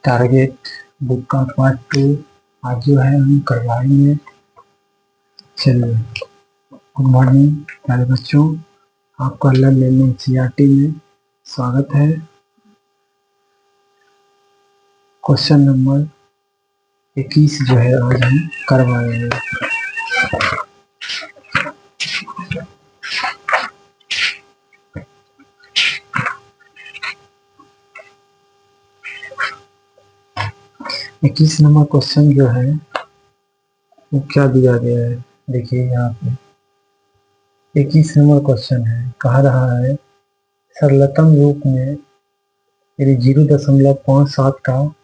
Target book का part 2 आज जो है हम करवाएंगे। चलिए, गुड मॉर्निंग प्यारे बच्चों, आपका लर्निंग एनसीईआरटी में स्वागत है। क्वेश्चन नंबर 21 जो है आज हम करवाएंगे। इक्कीस नंबर क्वेश्चन जो है वो क्या दिया गया है, देखिए यहाँ पे 21 नंबर क्वेश्चन है। कह रहा है सरलतम रूप में यदि 0.57 का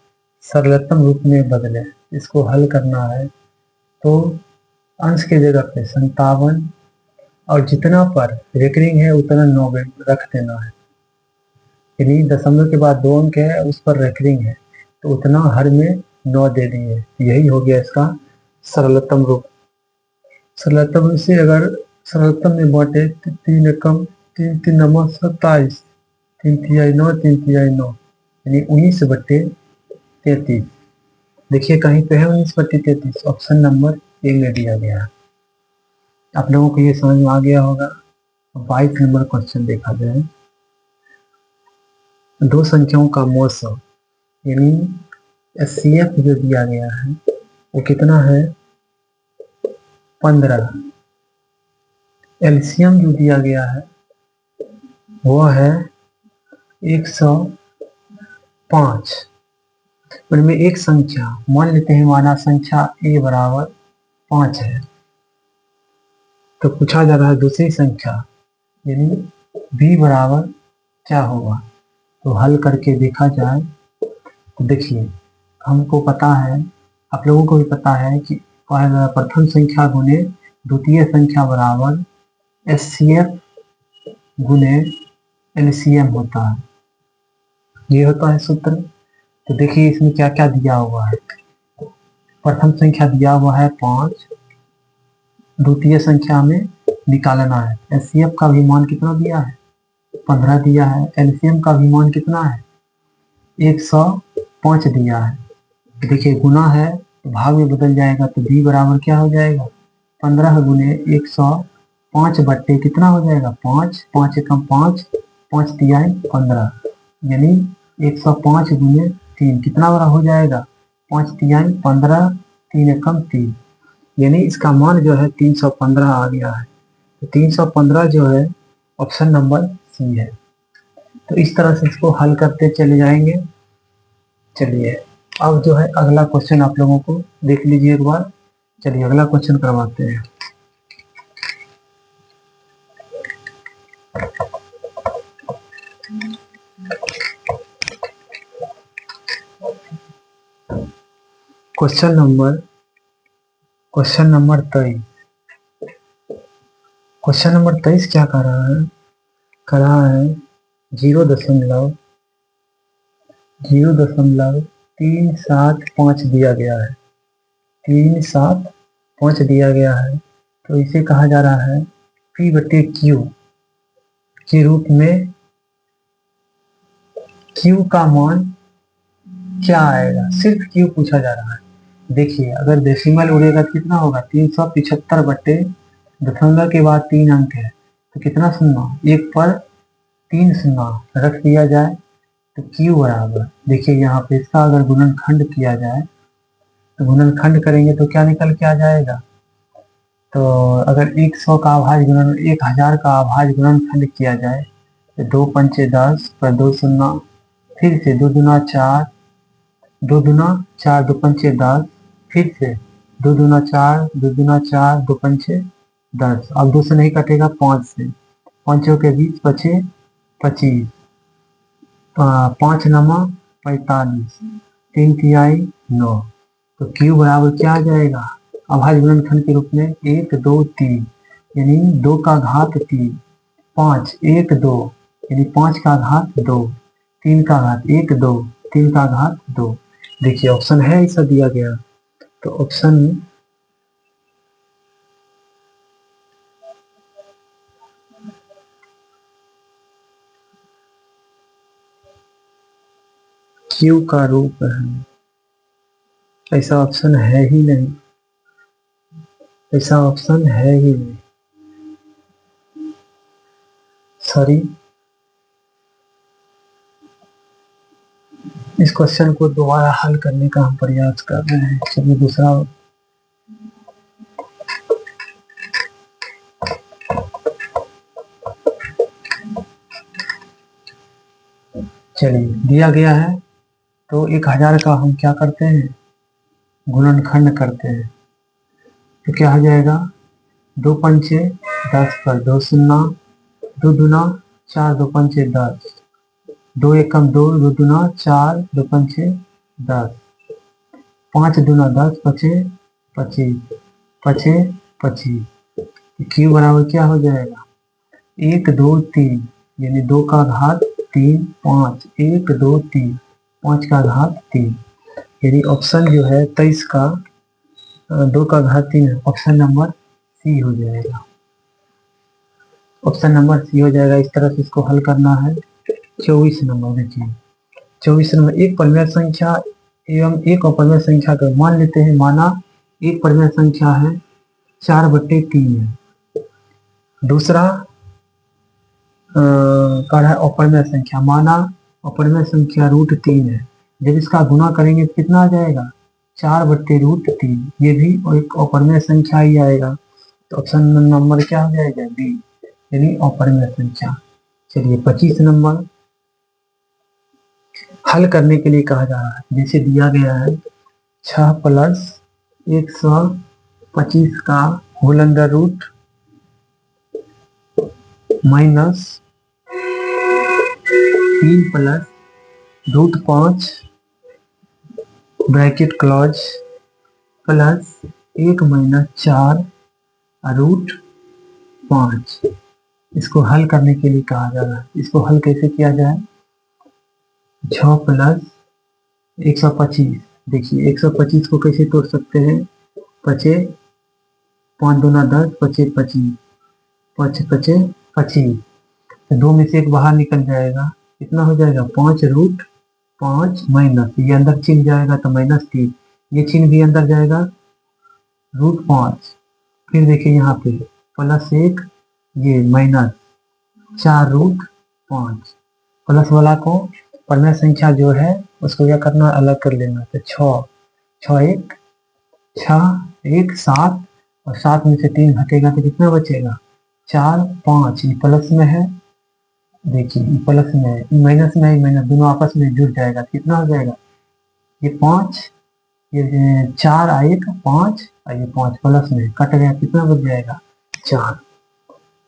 सरलतम रूप में बदले, इसको हल करना है तो अंश के जगह पे 57 और जितना पर रेकरिंग है उतना 9 रख देना है। यदि दशमलव के बाद 2 अंक है उस पर रेकरिंग है तो उतना हर में 9 दे दिए। यही हो गया इसका सरलतम रूप। सरलतम से अगर सरलतम में बांटे तो 3 एकम 3 3 नवा 27, 3 तिहाई 9, 3 तिहाई 9 यानी 19/33। देखिए कहीं पे है 19/33, ऑप्शन नंबर ए में दिया गया है। आप लोगों को ये समझ में आ गया होगा। 22 नंबर क्वेश्चन देखा जाए। दो संख्याओं का मौसम यानी एचसीएफ जो दिया गया है वो कितना है 15। एलसीएम जो दिया गया है वो है 105। उनमें एक संख्या मान लेते हैं, माना संख्या ए बराबर 5 है, तो पूछा जा रहा है दूसरी संख्या यानी बी बराबर क्या होगा। तो हल करके देखा जाए तो देखिए हमको पता है, आप लोगों को भी पता है कि प्रथम संख्या गुने द्वितीय संख्या बराबर एचसीएफ गुने एलसीएम होता है। ये होता है सूत्र। तो देखिए इसमें क्या क्या दिया हुआ है। प्रथम संख्या दिया हुआ है 5, द्वितीय संख्या में निकालना है। एचसीएफ का भी मान कितना दिया है 15 दिया है। एलसीएम का भी मान कितना है 105 दिया है। देखिए गुना है तो भाग में बदल जाएगा, तो बी बराबर क्या हो जाएगा 15 गुने 105 बट्टे कितना हो जाएगा 5, 5 एकम 5, 5 तिहाई 15 यानी 105 गुने 3 कितना बड़ा हो जाएगा 5 तिहाई 15, 3 एकम 3 यानी इसका मान जो है 315 आ गया है। तो 315 जो है ऑप्शन नंबर सी है। तो इस तरह से इसको हल करते चले जाएंगे। चलिए अब जो है अगला क्वेश्चन आप लोगों को देख लीजिए एक बार। चलिए अगला क्वेश्चन करवाते हैं। Question number 23। क्वेश्चन नंबर 23 क्या कर रहा है, कर रहा है 0.375 दिया गया है। 375 दिया गया है तो इसे कहा जा रहा है P बटे Q के रूप में। Q का मान क्या आएगा, सिर्फ Q पूछा जा रहा है। देखिए अगर डेसिमल उड़ेगा तो कितना होगा 375 बटे दशमलव के बाद 3 अंक है तो कितना सुनना, एक पर 3 सुनना रख दिया जाए तो Q बराबर, देखिए यहाँ पे इसका अगर गुणनखंड किया जाए तो गुणनखंड करेंगे तो क्या निकल के आ जाएगा। तो अगर 100 का अभाज्य गुणन 1000 का अभाज्य गुणनखंड किया जाए तो 2 पंचे 10 पर 2 शून्य, फिर से 2 दूना 4, 2 दूना 4, 2 पंचे 10, फिर से 2 दूना 4, 2 दूना 4, 2 पंचे 10। अब 2 से नहीं कटेगा 5 से, पांचों के बीच बचे 25, 5 नमा 45, 3 तिहाई 9। तो Q बराबर क्या आ जाएगा अभाज्य गुणनखंड के रूप में 1 2 3 यानी 2 का घात 3, 5 1 2 यानी 5 का घात 2, 3 का घात 1 2, 3 का घात 2। देखिए ऑप्शन है ऐसा दिया गया तो ऑप्शन क्यू का रूप है, ऐसा ऑप्शन है ही नहीं, ऐसा ऑप्शन है ही नहीं। सॉरी, इस क्वेश्चन को दोबारा हल करने का हम प्रयास कर रहे हैं। चलिए दूसरा, चलिए दिया गया है तो 1000 का हम क्या करते हैं, गुणनखंड करते हैं। तो क्या हो जाएगा, 2 पंचे 10 पर 2 शून्ना, 2 दूना 4, 2 पंचे 10, 2 एकम 2, 2 दूना 4, 2 पंचे 10, 5 दूना 10, पचे 25, पचे 25। क्यू बराबर क्या हो जाएगा, 1 2 3, यानी 2 का घात 3 5, 1 2 3, 5 का घात 3, यानी ऑप्शन जो है 23 का 2 का घात 3 है, ऑप्शन नंबर सी हो जाएगा। ऑप्शन नंबर सी हो जाएगा। इस तरह से इसको हल करना है। 24 नंबर देखिए, 24 नंबर, एक परिमेय संख्या एवं एक अपरिमेय संख्या का मान लेते हैं। माना एक परिमेय संख्या है 4/3 है, दूसरा का है अपरिमेय संख्या, माना अपरिमेय संख्या √3 है। जब इसका गुना करेंगे तो कितना आ जाएगा, 4/√3, ये भी एक अपरिमेय संख्या ही आएगा। तो ऑप्शन नंबर क्या हो जाएगा, बी, यानी अपरिमेय संख्या। चलिए 25 नंबर हल करने के लिए कहा जा रहा है। जैसे दिया गया है 6 + 125 का whole under root minus 3 + √5 bracket close plus 1 - 4 √5। इसको हल करने के लिए कहा जा रहा है। इसको हल कैसे किया जाए, 6 + 125, देखिए 125 को कैसे तोड़ सकते हैं, 25, 5 दूना 10, 25 25, 5 पचे 25, तो 2 में से एक बाहर निकल जाएगा, कितना हो जाएगा, 5 √5 माइनस, ये अंदर चिन्ह जाएगा तो -3, ये चिन्ह भी अंदर जाएगा, √5। फिर देखिए यहाँ पे +1, ये -4 √5, प्लस वाला को परिमेय संख्या जो है उसको क्या करना, अलग कर लेना। तो 6 1 7, और 7 में से 3 घटेगा तो कितना बचेगा, 4 5, ये प्लस में है, देखिए ये प्लस में है, माइनस में है, माइनस, दोनों आपस में जुड़ जाएगा, कितना हो जाएगा, ये 5, ये 4 1 5, और ये 5 प्लस में कट गया, कितना बच जाएगा, 4।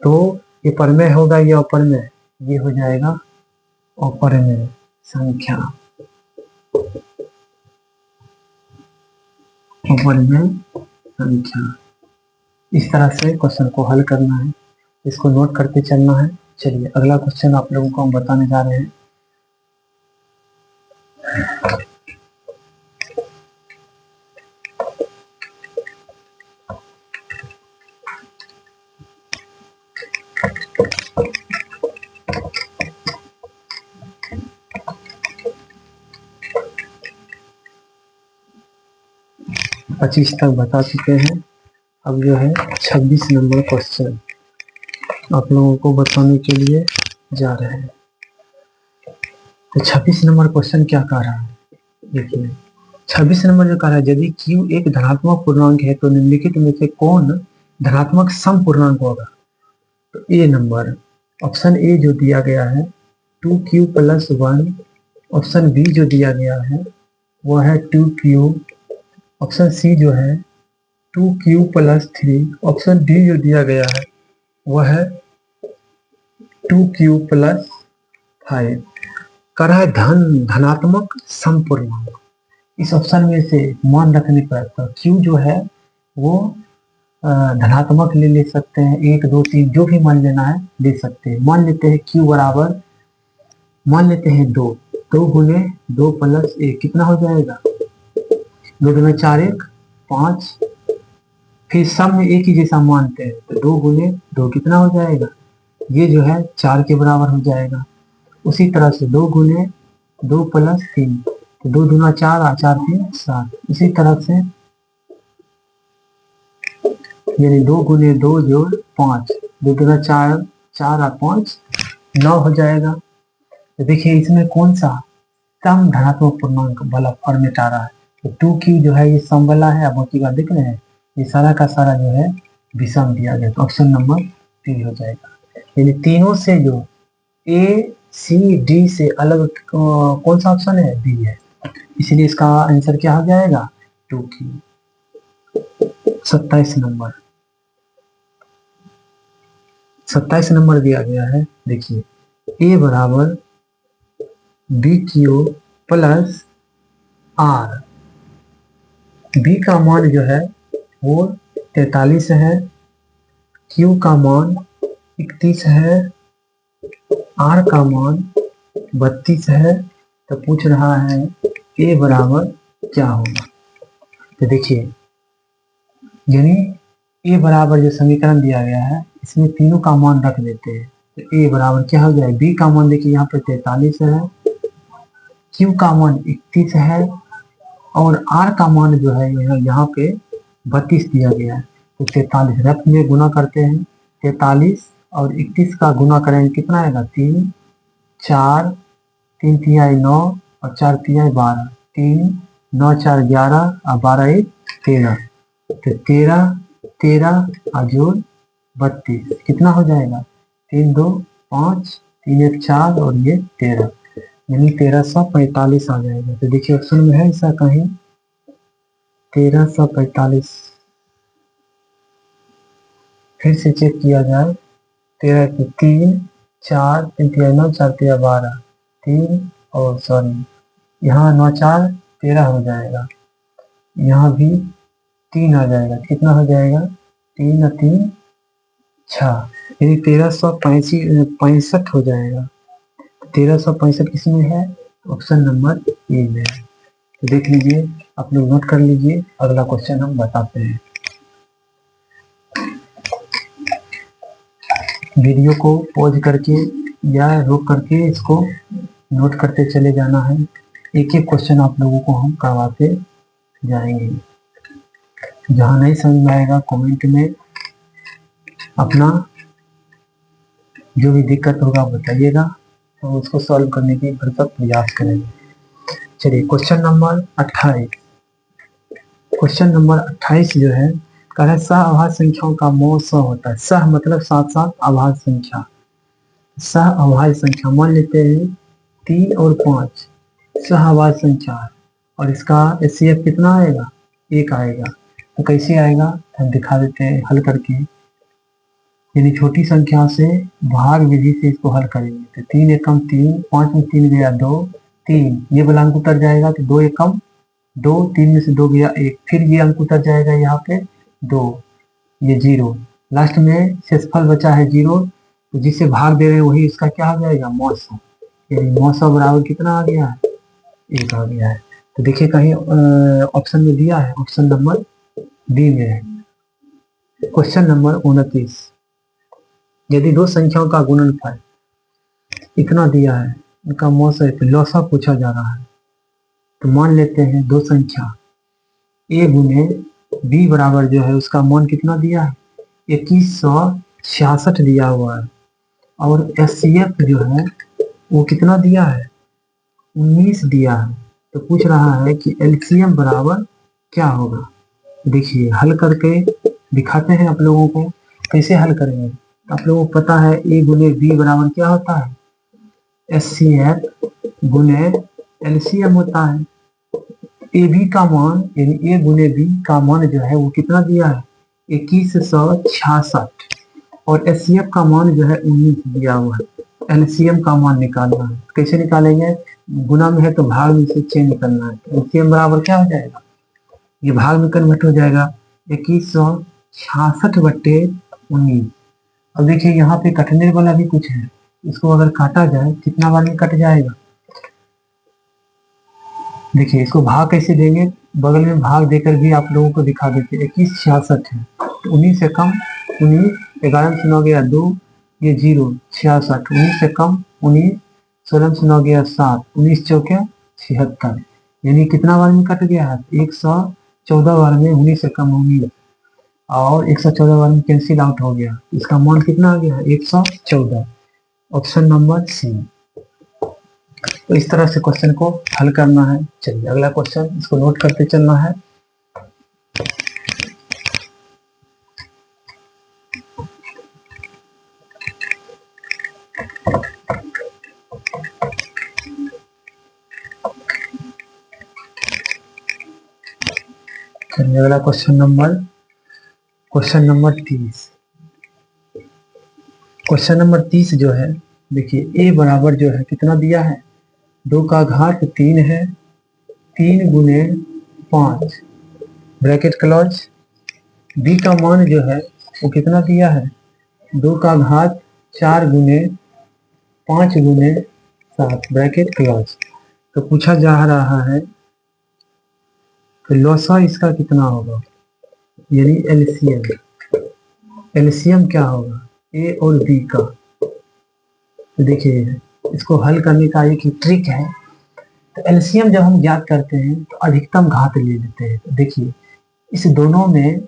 तो ये परिमेय होगा, ये अपरिमेय, ये हो जाएगा अपरिमेय संख्या, अपरिमेय संख्या। इस तरह से क्वेश्चन को हल करना है, इसको नोट करके चलना है। चलिए अगला क्वेश्चन आप लोगों को हम बताने जा रहे हैं। पच्चीस तक बता चुके हैं, अब जो है 26 नंबर क्वेश्चन आप लोगों को बताने के लिए जा रहे हैं। तो 26 नंबर क्वेश्चन क्या कह रहा है, देखिए 26 नंबर जो कह रहा है, यदि Q एक धनात्मक पूर्णांक है तो निम्नलिखित में से कौन धनात्मक सम पूर्णांक होगा। तो ए नंबर, ऑप्शन ए जो दिया गया है 2Q + 1, ऑप्शन बी जो दिया गया है वह है 2Q, ऑप्शन सी जो है 2Q + 3, ऑप्शन डी जो दिया गया है वह है 2Q + 5। कर है धनात्मक समपूर्णांक। इस ऑप्शन में से मान रखने पर तो Q जो है वो धनात्मक ले सकते हैं, 1 2 3 जो भी मान लेना है ले सकते हैं। मान लेते हैं Q बराबर, मान लेते हैं 2, 2 गुने 2 + 1 कितना हो जाएगा, 2 दूना 4 1 5, फिर सब में एक ही जैसा मानते हैं तो 2 गुने 2 कितना हो जाएगा, ये जो है 4 के बराबर हो जाएगा। उसी तरह से 2 गुने 2 + 3 2 दूना 4 और 4 3 7। इसी तरह से यानी 2 गुने 2 जोड़ 5, 2 दूना 4, 4 और 5 9 हो जाएगा। तो देखिए इसमें कौन सा सम धनात्मक पूर्णांक वाला फॉर्मेट आ रहा है। तो 2q जो है ये सम वाला है, बाकी बात देख रहे हैं ये सारा का सारा जो है विषम दिया गया। तो ऑप्शन नंबर डी हो जाएगा। यानी तीनों से जो ए सी डी से अलग कौन सा ऑप्शन है, बी है, इसलिए इसका आंसर क्या हो जाएगा 2q। 27 नंबर, 27 नंबर दिया गया है। देखिए ए बराबर B Q plus R, B का मान जो है वो 43 है, क्यू का मान 31 है, आर का मान 32 है। तो पूछ रहा है ए बराबर क्या होगा। तो देखिए यानी ए बराबर जो समीकरण दिया गया है इसमें तीनों का मान रख देते हैं। तो ए बराबर क्या हो जाए, बी का मान देखिए यहाँ पे 43 है, क्यू का मान 31 है और आर का मान जो है यहाँ पे 32 दिया गया है। तो 43 रफ में गुना करते हैं, 43 और 31 का गुना करेंगे कितना आएगा 3, 4, 3 तिहाई 9 और 4 तिहाई 12, 3 9 4 11 और 12 1 13। तो 13 13 और जोड़ 32 कितना हो जाएगा 3 2 5 3 1 4 और ये 13, यानी 1345 आ जाएगा। तो देखिए ऑप्शन में है ऐसा कहीं 1345। फिर से चेक किया जाए, 13 की 3 4 3 3 9 4 3 12 3 और सॉरी यहाँ 9 4 13 हो जाएगा, यहाँ भी 3 आ जाएगा, कितना हो जाएगा 3 और 3 6, यानी 1365 हो जाएगा। 1365 किसमें है, ऑप्शन नंबर ए में है। तो देख लीजिए, आप लोग नोट कर लीजिए, अगला क्वेश्चन हम बताते हैं। वीडियो को पॉज करके या रोक करके इसको नोट करते चले जाना है। एक एक क्वेश्चन आप लोगों को हम करवाते जाएंगे। जहाँ नहीं समझ में आएगा कमेंट में अपना जो भी दिक्कत होगा बताइएगा, तो उसको सॉल्व करने की भरसक प्रयास करेंगे। चलिए क्वेश्चन नंबर 28। क्वेश्चन नंबर 28 जो है कह रहा है सह अभाज्य संख्याओं का मोल 100 होता है। सह मतलब साथ साथ अभाज्य संख्या, सह अभाज्य संख्या मान लेते हैं 3 और 5 सह अभाज्य संख्या है और इसका एचसीएफ कितना आएगा 1 आएगा। तो कैसे आएगा हम दिखा देते हैं हल करके। यानी छोटी संख्या से भाग विधि से इसको हल करेंगे। तो 3 एकम 3, 5 में 3 गया 2, 3 ये वाला अंक उतर जाएगा तो 2 एकम 2, 3 में से 2 गया 1, फिर ये अंक उतर जाएगा यहाँ पे 2, ये 0, लास्ट में शेषफल बचा है 0। तो जिससे भाग दे रहे हैं वही इसका क्या हो जाएगा मौसम, यानी मौसम बराबर कितना आ गया है 1 आ गया है। तो देखिए कहीं ऑप्शन में दिया है, ऑप्शन नंबर बी में है। Question number 29। यदि दो संख्याओं का गुणनफल इतना दिया है, इनका मौसम तो लौसा पूछा जा रहा है। तो मान लेते हैं दो संख्या a गुने b बराबर जो है उसका मान कितना दिया है 2166 दिया हुआ है और एचसीएफ जो है वो कितना दिया है 19 दिया है। तो पूछ रहा है कि एलसीएम बराबर क्या होगा। देखिए हल करके दिखाते हैं आप लोगों को कैसे हल करेंगे। आप लोगों को पता है a गुने b बराबर क्या होता है एचसीएफ गुने एलसीएम होता है। ए बी का मान यानी ए गुने बी का मान जो है वो कितना दिया है 2166 और एचसीएफ का मान जो है 19 दिया हुआ है। एलसीएम का मान निकालना है, कैसे निकालेंगे, गुना में है तो भाग में से चेंज करना है। एलसीएम बराबर क्या हो जाएगा, ये भाग में कन्वर्ट हो जाएगा 2166 बट्टे 19। अब देखिए यहाँ पे कटने वाला भी कुछ है, इसको अगर काटा जाए कितना बार में कट जाएगा। देखिए इसको भाग कैसे देंगे, बगल में भाग देकर भी आप लोगों को दिखा देते। 2166 है तो 19 से कम 19, 11 से 9 गया 2, ये 0 66, 19 से कम 19, 16 से 9 गया 7, 19 चौके 76, यानी कितना बार में कट गया है? 114 बार में 19 से कम होगी और 114 बार में कैंसिल आउट हो गया। इसका मान कितना आ गया? 114। Option number C. तो इस तरह से क्वेश्चन को हल करना है। चलिए अगला क्वेश्चन, इसको नोट करते चलना है। चलिए अगला क्वेश्चन नंबर 30। क्वेश्चन नंबर 30 जो है, देखिए ए बराबर जो है कितना दिया है? 2 का घात 3 है, 3 गुने 5 ब्रैकेट क्लोज। बी का मान जो है वो कितना दिया है? 2 का घात 4 गुने 5 गुने 7 ब्रैकेट क्लोज। तो पूछा जा रहा है तो लॉसा इसका कितना होगा, यानी एलसीएम। एलसीएम क्या होगा ए और बी का? तो देखिए इसको हल करने का एक ही ट्रिक है। तो एलसीएम जब हम ज्ञात करते हैं तो अधिकतम घात ले लेते हैं। तो देखिए इस दोनों में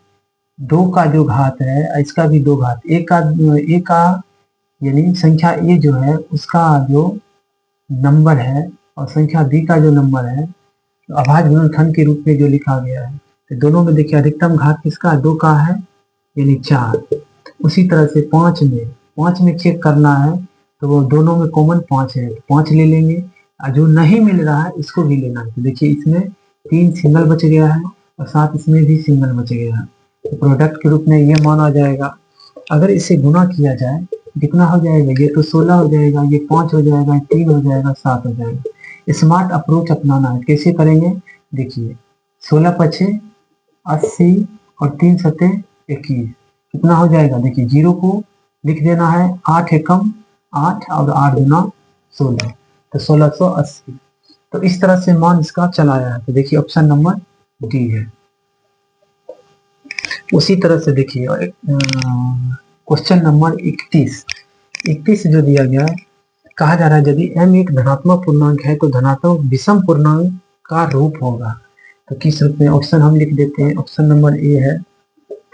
2 का जो घात है, इसका भी 2 घात, एक का यानी संख्या ए जो है उसका जो नंबर है और संख्या बी का जो नंबर है तो अभाज्य गुणनखंड के रूप में जो लिखा गया है। तो दोनों में देखिए अधिकतम घात किसका? 2 का है, यानी 4। उसी तरह से 5 में चेक करना है तो वो दोनों में कॉमन 5 है, तो 5 ले लेंगे। और जो नहीं मिल रहा है इसको भी लेना है। तो देखिए इसमें 3 सिंगल बच गया है और 7 इसमें भी सिंगल बच गया है। तो प्रोडक्ट के रूप में ये माना जाएगा। अगर इसे गुना किया जाए कितना हो जाएगा? ये तो 16 हो जाएगा, ये 5 हो जाएगा, 3 हो जाएगा, 7 हो जाएगा। स्मार्ट अप्रोच अपनाना है। कैसे करेंगे? देखिए 16 पचे 80 और 3 सते 21 कितना हो जाएगा? देखिए 0 को लिख देना है, 8 एकम 8 और 8 गुना 16, तो 1680। तो इस तरह से मान इसका चलाया है। तो देखिए ऑप्शन नंबर डी है। उसी तरह से देखिए क्वेश्चन नंबर 31 जो दिया गया है, कहा जा रहा है यदि m एक धनात्मक पूर्णांक है तो धनात्मक विषम पूर्णांक का रूप होगा। तो किस रूप में? ऑप्शन हम लिख देते हैं। ऑप्शन नंबर ए है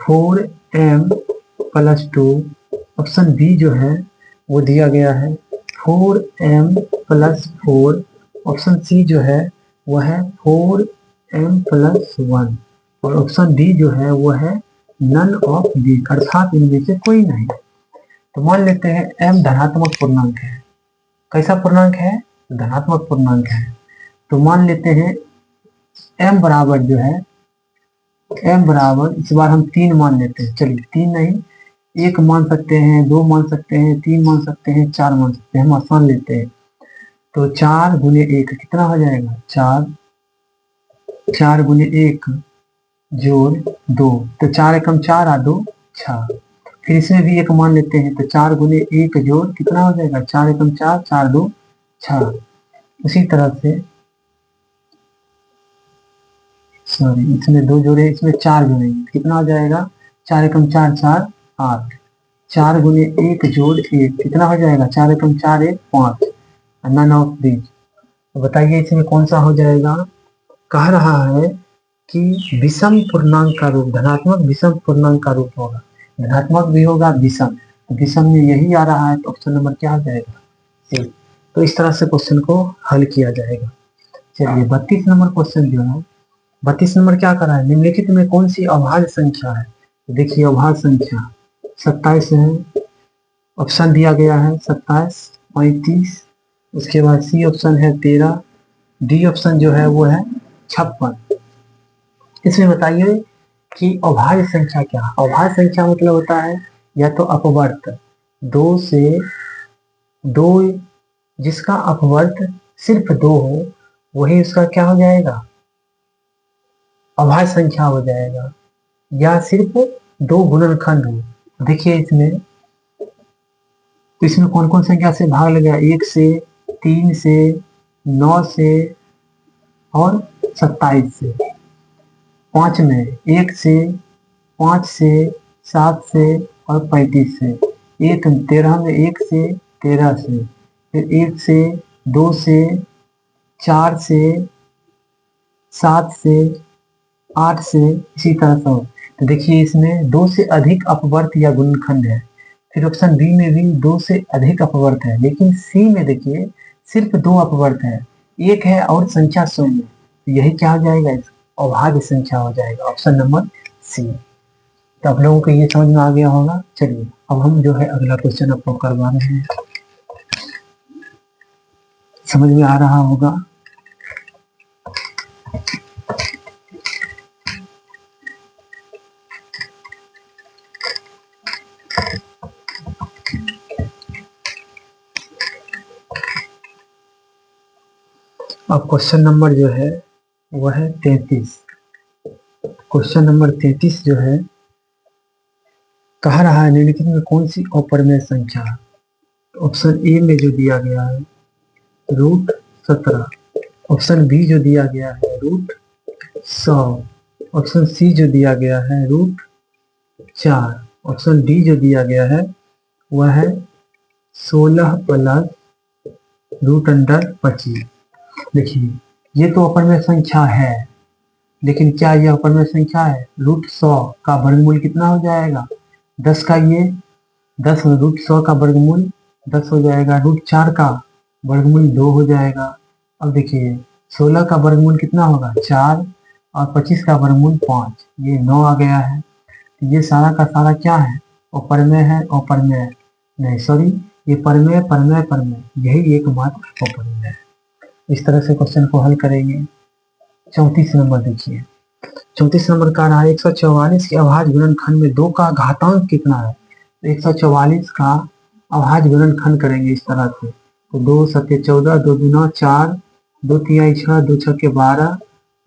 4m + 2। ऑप्शन बी जो है वो दिया गया है 4m + 4। ऑप्शन सी जो है वो है 4m + 1 और ऑप्शन डी जो है वो है नन ऑफ दी, अर्थात इनमें से कोई नहीं। तो मान लेते हैं m धनात्मक पूर्णांक है। कैसा पूर्णांक है? धनात्मक पूर्णांक है। तो मान लेते हैं m बराबर जो है, m बराबर इस बार हम 3 मान लेते हैं। चलिए 3 नहीं, 1 मान सकते हैं, 2 मान सकते हैं, 3 मान सकते हैं, 4 मान सकते हैं, हम आसान लेते हैं। तो 4 गुने 1 कितना हो जाएगा? 4 गुने 1 जोड़ 2, तो 4 एकम 4 और 2 6। फिर इसमें भी 1 मान लेते हैं, तो 4 गुने 1 जोड़ कितना हो जाएगा? 4 एकम 4, 4 2 6। उसी तरह से सॉरी इसमें 2 जोड़े, इसमें 4 जोड़ेंगे, कितना हो जाएगा? 4 एकम 4 4 8। 4 गुने 1 जोड़ 1 कितना हो जाएगा? 4 एकम 4 1 5। None of these. तो बताइए इसमें कौन सा हो जाएगा? कह रहा है कि विषम पूर्णांक का रूप, धनात्मक विषम पूर्णांक का रूप होगा। धनात्मक भी होगा, विषम, तो विषम में यही आ रहा है। तो ऑप्शन नंबर क्या हो जाएगा? सी। तो इस तरह से क्वेश्चन को हल किया जाएगा। चलिए 32 नंबर क्वेश्चन जो है, 32 नंबर क्या कर रहा है? निम्नलिखित में कौन सी अभाज्य संख्या है? तो देखिए अभाज्य संख्या 27 है। ऑप्शन दिया गया है 27, 35, उसके बाद सी ऑप्शन है 13, डी ऑप्शन जो है वो है 56। इसमें बताइए कि अभाज्य संख्या क्या है? अभाज्य संख्या मतलब होता है या तो अपवर्त 2 से 2, जिसका अपवर्त सिर्फ 2 हो वही उसका क्या हो जाएगा? अभाज्य संख्या हो जाएगा, या सिर्फ 2 गुणनखंड हो। देखिए इसमें तो इसमें कौन कौन संख्या से भाग लगेगा? 1 से, 3 से, 9 से और 27 से। 5 में 1 से, 5 से, 7 से और 35 से। 13 में 1 से, 13 से, फिर 1 से, 2 से, 4 से, 7 से, 8 से, इसी तरह से। तो देखिए इसमें 2 से अधिक अपवर्त या गुणनखंड है। फिर ऑप्शन बी में भी 2 से अधिक अपवर्त है, लेकिन सी में देखिए सिर्फ 2 अपवर्त है, एक है और संख्या स्वयं है। तो यही क्या हो जाएगा, अभाज्य संख्या हो जाएगा, ऑप्शन नंबर सी। तो आप लोगों को ये समझ में आ गया होगा। चलिए अब हम जो है अगला क्वेश्चन आपको करवा रहे हैं, समझ में आ रहा होगा। अब क्वेश्चन नंबर जो है वह है 33। क्वेश्चन नंबर 33 जो है कहा रहा है निम्नलिखित में कौन सी अपरिमेय संख्या। ऑप्शन ए में जो दिया गया है √17, ऑप्शन बी जो दिया गया है √100, ऑप्शन सी जो दिया गया है √4, ऑप्शन डी जो दिया गया है वह है 16 प्लस √25। देखिए ये तो अपरिमेय संख्या है, लेकिन क्या यह अपरिमेय संख्या है। √100 का वर्गमूल कितना हो जाएगा, 10 का, ये 10 √100 का वर्गमूल 10 हो जाएगा, √4 का वर्गमूल 2 हो जाएगा। अब देखिए 16 का वर्गमूल कितना होगा 4, और 25 का वर्गमूल 5, ये 9 आ गया है। तो ये सारा का सारा क्या है, अपरिमेय है, अपरिमेय नहीं, सॉरी, ये परिमेय परिमेय परिमेय, यही एकमात्र अपरिमेय है। इस तरह से क्वेश्चन को हल करेंगे। 34 नंबर देखिए, 34 नंबर का रहा है 144 के अभाज्य गुणनखंड में 2 का घातांक कितना है। तो 144 का अभाज्य गुणनखंड करेंगे इस तरह से, तो 2 7 14, 2 दूना 4, 2 तिहाई 6, 2 छक्के 12,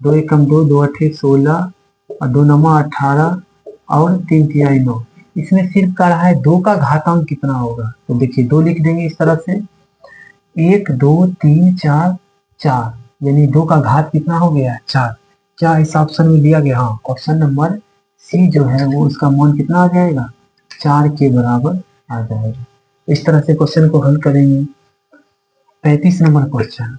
2 एकम 2, 2 अट्ठे 16, और 2 नमा 18, और 3 तिहाई 9। इसमें सिर्फ कह रहा है 2 का घातांक कितना होगा। तो देखिए 2 लिख देंगे इस तरह से, 1 2 3 4 4, यानी 2 का घात कितना हो गया 4। क्या इस ऑप्शन में दिया गया, हाँ, ऑप्शन नंबर सी जो है वो उसका मान कितना आ जाएगा 4 के बराबर आ जाएगा। इस तरह से क्वेश्चन को हल करेंगे। 35 नंबर क्वेश्चन,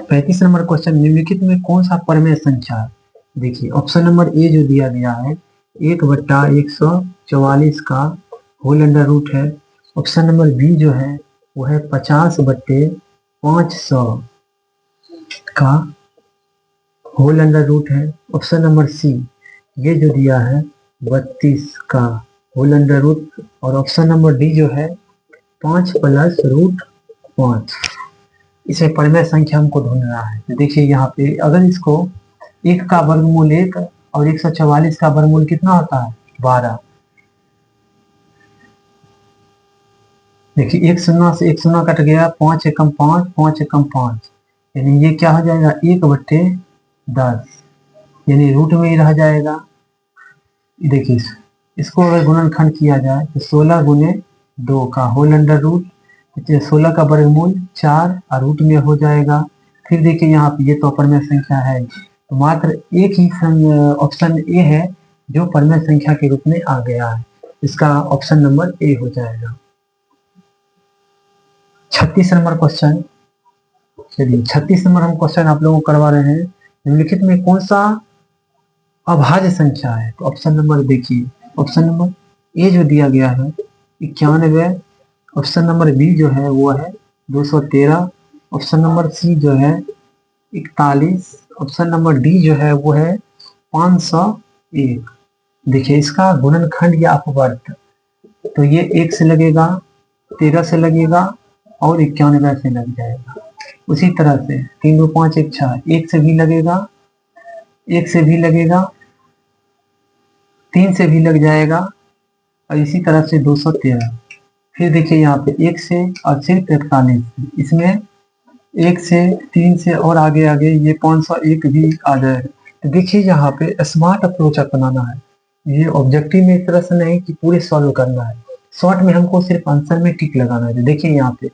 35 नंबर क्वेश्चन, निम्नलिखित में कौन सा परिमेय संख्या है। देखिए ऑप्शन नंबर ए जो दिया गया है 1/144 का होल अंडर रूट है। ऑप्शन नंबर बी जो है वो है 50/500 का होल अंडर रूट है। ऑप्शन नंबर सी ये जो दिया है 32 का होल अंडर रूट, और ऑप्शन नंबर डी जो है 5 प्लस √5। इसमें परिमेय संख्या हमको ढूंढना है। तो देखिए यहाँ पे अगर इसको 1 का वर्गमूल 1 और 144 का वर्गमूल कितना होता है 12। देखिए 1 शून्य से 1 शून्य कट गया, 5 एकम 5, 5 एकम 5, यानी ये क्या हो जाएगा 1/10, यानी रूट में ही रह जाएगा। देखिए इसको अगर गुणनखंड किया जाए तो 16 गुने 2 का होल अंडर रूट, 16 का वर्गमूल 4 और रूट में हो जाएगा। फिर देखिए यहाँ पे ये तो अपरिमेय संख्या है, तो मात्र एक ही ऑप्शन ए है जो परिमेय संख्या के रूप में आ गया है, इसका ऑप्शन नंबर ए हो जाएगा। 36 नंबर क्वेश्चन, चलिए 36 नंबर हम क्वेश्चन आप लोगों को करवा रहे हैं, निम्नलिखित में कौन सा अभाज्य संख्या है। तो ऑप्शन नंबर देखिए, ऑप्शन नंबर ए जो दिया गया है 91, ऑप्शन नंबर बी जो है वो है 213, ऑप्शन नंबर सी जो है 41, ऑप्शन नंबर डी जो है वो है 501। देखिए इसका गुणनखंड या अपवर्त, तो ये 1 से लगेगा, 13 से लगेगा, और 91 से लग जाएगा। उसी तरह से 3 2 5 1 6, 1 से भी लगेगा, 1 से भी लगेगा, 3 से भी लग जाएगा, और इसी तरह से 213। फिर देखिए यहाँ पे 1 से और सिर्फ 41, इसमें 1 से 3 से और आगे आगे ये 501 भी आ जाएगा। तो देखिए यहाँ पे स्मार्ट अप्रोच अपनाना है, ये ऑब्जेक्टिव में इस तरह से नहीं कि पूरे सॉल्व करना है, शॉर्ट में हमको सिर्फ आंसर में टिक लगाना है। देखिए यहाँ पे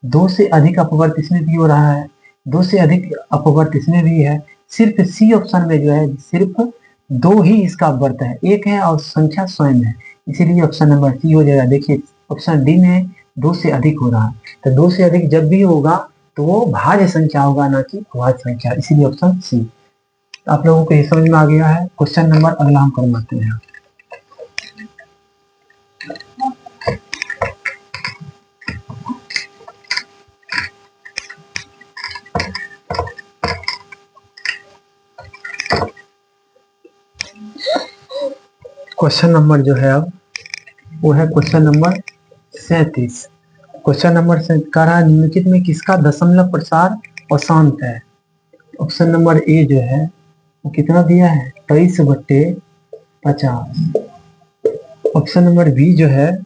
2 से अधिक अपवर्त इसमें भी हो रहा है, 2 से अधिक अपवर्त इसमें भी है, सिर्फ सी ऑप्शन में जो है सिर्फ 2 ही इसका अपवर्त है, 1 है और संख्या स्वयं है, इसीलिए ऑप्शन नंबर सी हो जाएगा। देखिए ऑप्शन डी में 2 से अधिक हो रहा है, तो 2 से अधिक जब भी होगा तो वो भाज्य संख्या होगा, ना कि अभाज्य संख्या, इसीलिए ऑप्शन सी। आप लोगों को ये समझ में आ गया है। क्वेश्चन नंबर अगला हम करवाते हैं। क्वेश्चन नंबर जो है अब वो है क्वेश्चन नंबर 37। क्वेश्चन नंबर से कह रहा है निम्नलिखित में किसका दशमलव प्रसार अशांत है। ऑप्शन नंबर ए जो है वो कितना दिया है 23/50। ऑप्शन नंबर बी जो है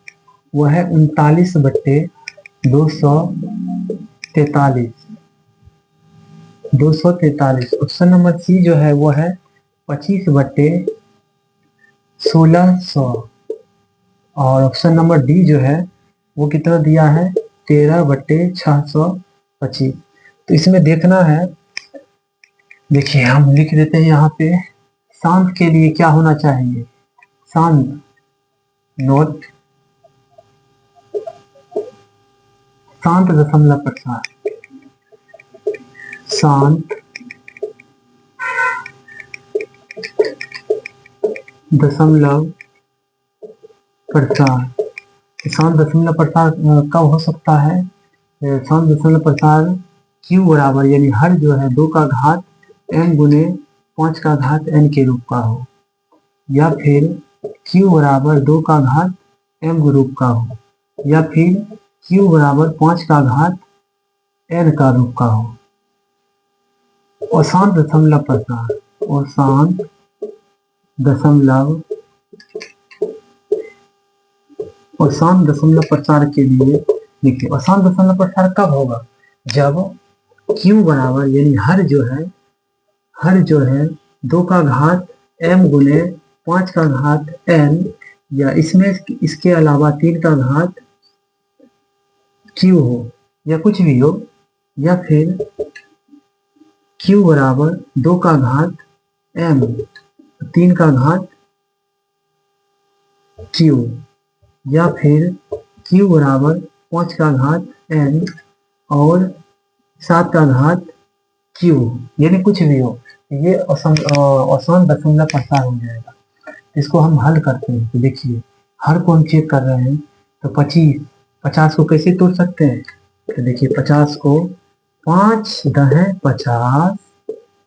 वो है 39/243। 243। ऑप्शन नंबर सी जो है वो है 25/1600। और ऑप्शन नंबर डी जो है वो कितना दिया है 13/625। तो इसमें देखना है, देखिए हम लिख देते हैं यहाँ पे, शांत के लिए क्या होना चाहिए, शांत नोट, शांत दशमलव प्रसार, शांत दशमलव प्रसार। शांत दशमलव प्रसार कब हो सकता है, शांत दशमलव प्रसार Q बराबर यानी हर जो है 2 का घात m गुने 5 का घात n के रूप का हो, या फिर Q बराबर 2 का घात m रूप का हो, या फिर Q बराबर 5 का घात n का रूप का हो। अशांत दशमलव प्रसार, अशांत दशमलव, अशांत दशमलव प्रसार के लिए देखिए अशांत दशमलव प्रसार कब होगा, जब Q बराबर यानी हर जो है 2 का घात m गुने 5 का घात n, या इसमें इसके अलावा 3 का घात Q हो, या कुछ भी हो, या फिर Q बराबर 2 का घात m 3 का घात Q, या फिर Q बराबर 5 का घात n और 7 का घात Q, यानी कुछ भी हो, ये अशांत दशमलव प्रसार हो जाएगा। इसको हम हल करते हैं। तो देखिए हर को हम चेक कर रहे हैं, तो 50 को कैसे तोड़ सकते हैं, तो देखिए 50 को 5 दहें 50,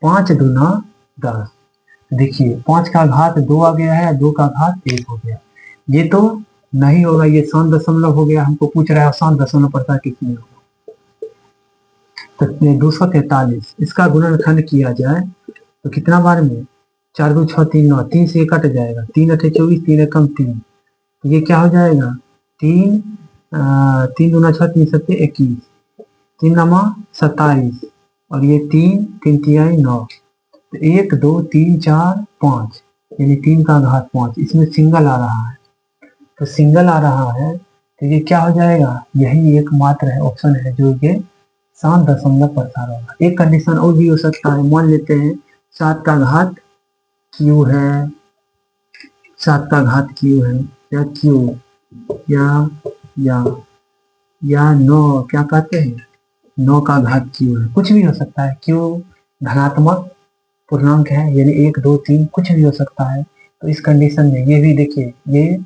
5 दूना 10। देखिए 5 का घात 2 आ गया है, 2 का घात 1 हो गया, ये तो नहीं होगा, ये शांत दशमलव हो गया। हमको पूछ रहा है अशांत दशमलव प्रसार कितने होगा, तो 243। इसका गुणनखंड किया जाए तो कितना बार में, 4 2 6 3 9, 3 से कट जाएगा, 3 8 24, 3 एकम 3, तो ये क्या हो जाएगा 3 3 दूना 6, 3 7 21, 3 नमा 27, और ये 3 3 तिहाई 9, तो 1 2 3 4 5, यानी 3 का घात 5। इसमें सिंगल आ रहा है, तो सिंगल आ रहा है तो ये क्या हो जाएगा, यही एकमात्र है ऑप्शन है जो ये शांत दशमलव प्रसार होगा। एक कंडीशन और भी हो सकता है, मान लेते हैं 7 का घात Q है, 7 का घात Q है, या Q या 9 क्या कहते हैं 9 का घात Q है, कुछ भी हो सकता है। Q धनात्मक पूर्णांक है, यानी 1 2 3 कुछ भी हो सकता है। तो इस कंडीशन में ये भी देखिए, ये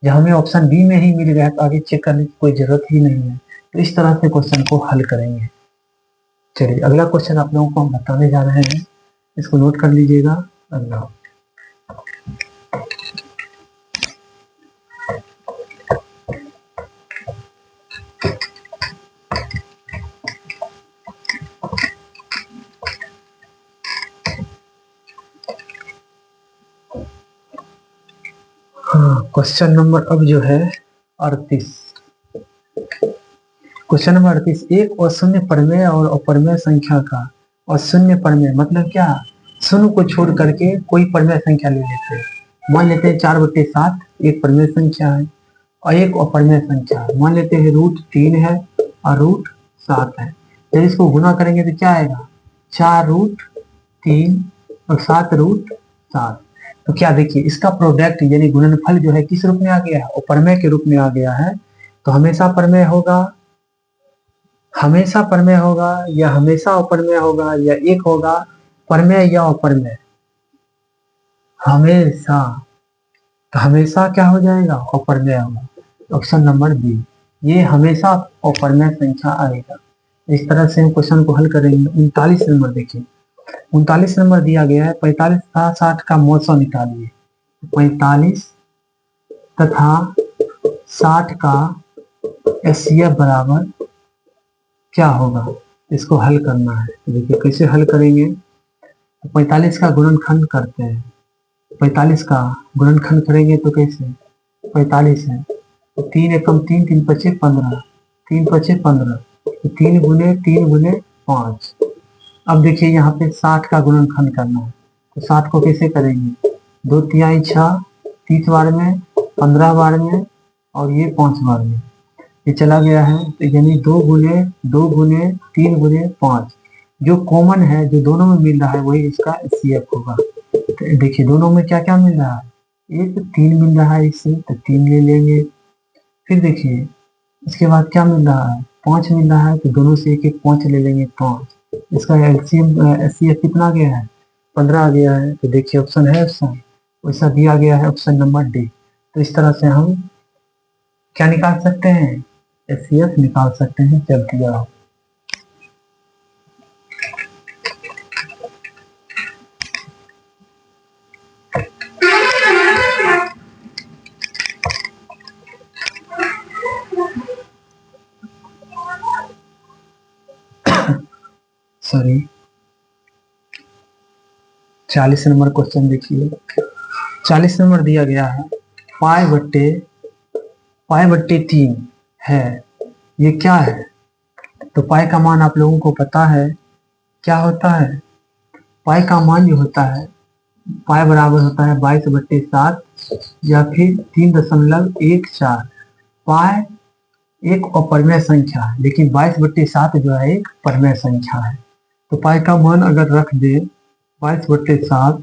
जब हमें ऑप्शन बी में ही मिल गया तो आगे चेक करने की कोई जरूरत ही नहीं है। तो इस तरह से क्वेश्चन को हल करेंगे। चलिए अगला क्वेश्चन आप लोगों को हम बताने जा रहे हैं, इसको नोट कर लीजिएगा। अगला क्वेश्चन नंबर अब जो है 38। क्वेश्चन नंबर 38, एक अशून्य प्रमेय और अपरमेय संख्या का अशून्य प्रमेय मतलब क्या, शून्य को छोड़ करके कोई प्रमेय संख्या ले लेते हैं। मान लेते हैं 4/7 एक प्रमेय संख्या है, और एक अपरमेय संख्या है, मान लेते हैं √3 है और √7 है। जब इसको गुना करेंगे तो क्या आएगा, 4√3 और 7√7। तो क्या देखिए इसका प्रोडक्ट यानी गुणनफल जो है किस रूप में आ गया है, अपरमेय के रूप में आ गया है। तो हमेशा प्रमेय होगा हमेशा प्रमेय होगा या हमेशा अप्रमेय होगा या एक होगा प्रमेय या अप्रमेय? हमेशा। तो हमेशा क्या हो जाएगा? अप्रमेय होगा। ऑप्शन नंबर बी, ये हमेशा अप्रमेय संख्या आएगा। इस तरह से हम क्वेश्चन को हल करेंगे। 39 नंबर देखिए, 39 नंबर दिया गया है 45 तथा 60 का मौसम निकालिए। 45 तथा 60 का एचसीएफ बराबर क्या होगा? इसको हल करना है। तो देखिए कैसे हल करेंगे। तो 45 का गुणनखंड करते हैं। 45 का गुणनखंड करेंगे तो कैसे? 45 है तो 3 एकम 3, 3 पचे 15, 3 पचे 15, तो 3 गुने 5। अब देखिए यहाँ पे 60 का गुणनखंड करना है। तो 60 को कैसे करेंगे? 2 तिहाई 6, 30 बार में, 15 बार में और ये 5 बार में। ये चला गया है तो यानी 2 गुने 3 गुने 5, जो कॉमन है, जो दोनों में मिल रहा है वही इसका एचसीएफ होगा। तो देखिए दोनों में क्या क्या मिल रहा है? एक 3 मिल रहा है इससे, तो 3 ले लेंगे। फिर देखिए इसके बाद क्या मिल रहा है? 5 मिल रहा है, तो दोनों से एक एक 5 ले लेंगे, 5। इसका एलसीएम एचसीएफ कितना आ गया है? 15 आ गया है। तो देखिए ऑप्शन है, ऑप्शन वैसा दिया गया है, ऑप्शन नंबर डी। तो इस तरह से हम क्या निकाल सकते हैं? एचसीएफ निकाल सकते हैं जब दिया हो। सॉरी, 40 नंबर क्वेश्चन देखिए। 40 नंबर दिया गया है पाई बट्टे 3 है, ये क्या है? तो पाई का मान आप लोगों को पता है क्या होता है? पाई का मान जो होता है, पाई बराबर होता है 22/7 या फिर 3.14। पाई एक अपरिमेय संख्या है, लेकिन 22/7 जो है एक परिमेय संख्या है। तो पाई का मान अगर रख दे 22/7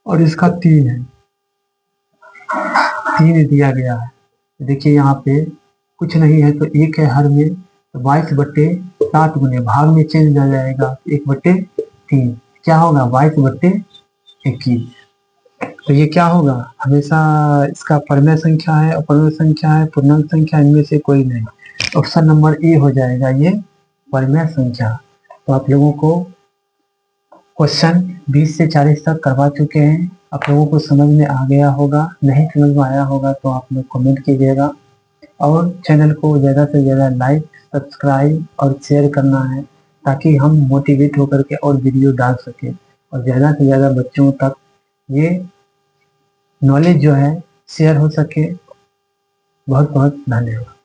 और इसका 3 है, 3 दिया गया है। देखिए यहाँ पे कुछ नहीं है तो एक है हर में, तो 22/7 गुने भाग में चेंज आ जाएगा 1/3, क्या होगा? 22/21। तो ये क्या होगा? हमेशा इसका परिमेय संख्या है, अपरिमेय संख्या है, पूर्णांक संख्या, इनमें से कोई नहीं। ऑप्शन नंबर ए हो जाएगा ये परिमेय संख्या। तो आप लोगों को क्वेश्चन 20 से 40 तक करवा चुके हैं। आप लोगों को समझ में आ गया होगा, नहीं समझ में आया होगा तो आप लोग कमेंट कीजिएगा और चैनल को ज़्यादा से ज़्यादा लाइक, सब्सक्राइब और शेयर करना है, ताकि हम मोटिवेट होकर के और वीडियो डाल सकें और ज़्यादा से ज़्यादा बच्चों तक ये नॉलेज जो है शेयर हो सके। बहुत बहुत धन्यवाद।